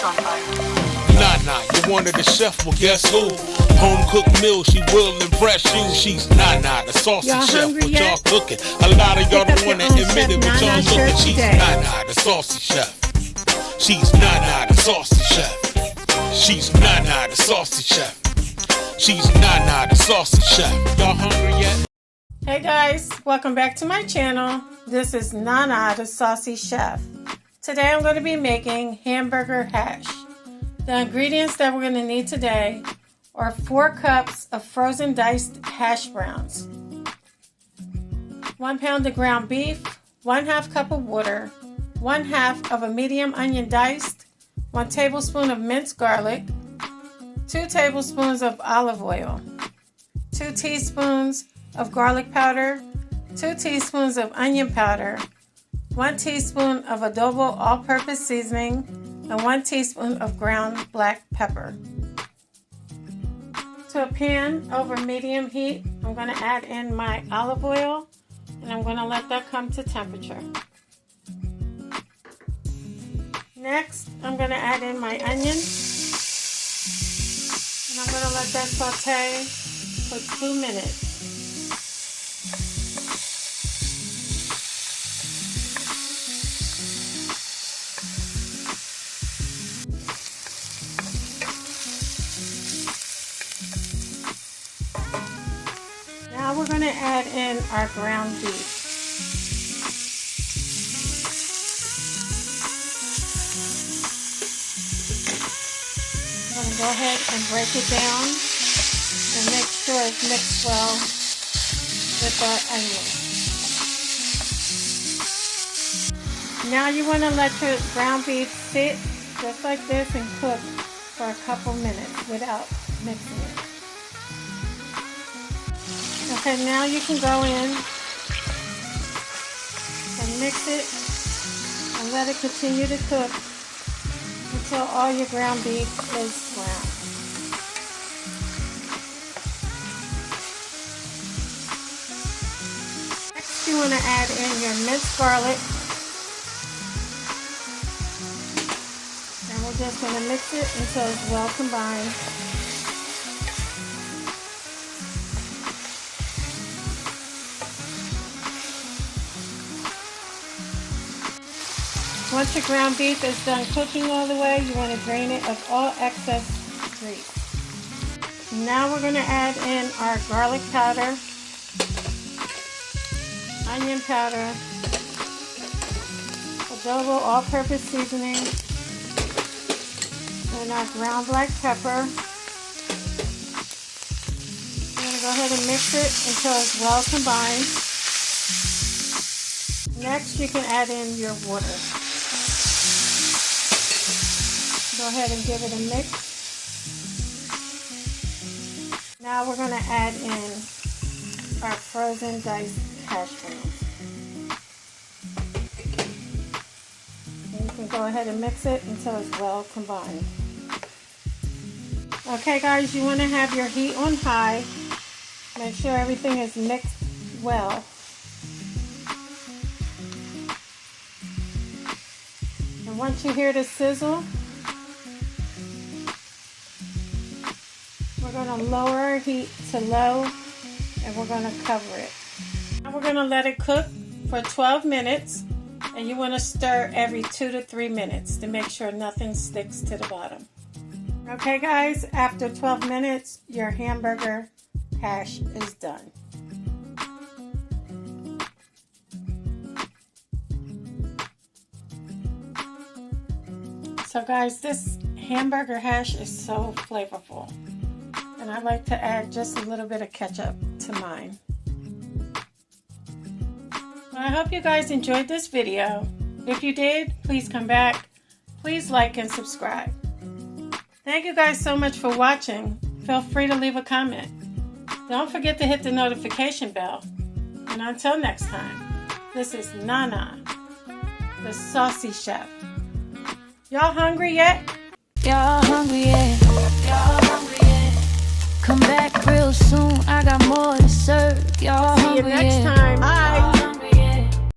Nana, you wanted the chef, well guess who? Home cooked meal, she will impress you. She's Nana, the saucy chef, what y'all cooking? A lot of y'all don't wanna admit it, but y'all looking. She's Nana, the saucy chef. She's Nana, the saucy chef. She's Nana, the saucy chef. She's Nana, the saucy chef. Y'all hungry yet? Hey guys, welcome back to my channel. This is Nana, the saucy chef. Today I'm going to be making hamburger hash. The ingredients that we're going to need today are 4 cups of frozen diced hash browns, 1 pound of ground beef, 1/2 cup of water, 1/2 of a medium onion diced, 1 tablespoon of minced garlic, 2 tablespoons of olive oil, 2 teaspoons of garlic powder, 2 teaspoons of onion powder, 1 teaspoon of adobo all-purpose seasoning, and 1 teaspoon of ground black pepper. To a pan over medium heat, I'm going to add in my olive oil, and I'm going to let that come to temperature. Next, I'm going to add in my onion, and I'm going to let that saute for 2 minutes. Now we're going to add in our ground beef. I'm going to go ahead and break it down and make sure it's mixed well with our onion. Now you want to let your ground beef sit just like this and cook for a couple minutes without mixing it. Okay, now you can go in and mix it and let it continue to cook until all your ground beef is brown. Next, you want to add in your minced garlic, and we're just going to mix it until it's well combined. Once your ground beef is done cooking all the way, you want to drain it of all excess grease. Now we're going to add in our garlic powder, onion powder, adobo all-purpose seasoning, and our ground black pepper. We're going to go ahead and mix it until it's well combined. Next, you can add in your water. Go ahead and give it a mix. Now we're going to add in our frozen diced hash browns. And you can go ahead and mix it until it's well combined. Okay guys, you want to have your heat on high. Make sure everything is mixed well. And once you hear the sizzle, we're going to lower our heat to low, and we're going to cover it. Now we're going to let it cook for 12 minutes, and you want to stir every 2 to 3 minutes to make sure nothing sticks to the bottom. Okay guys, after 12 minutes, your hamburger hash is done. So guys, this hamburger hash is so flavorful. And I like to add just a little bit of ketchup to mine. Well, I hope you guys enjoyed this video. If you did, please come back. Please like and subscribe. Thank you guys so much for watching. Feel free to leave a comment. Don't forget to hit the notification bell. And until next time, this is Nana, the saucy chef. Y'all hungry yet? Y'all hungry yet? Y'all hungry yet? Come back real soon, I got more to serve. Y'all hungry yet? See you next time. Bye.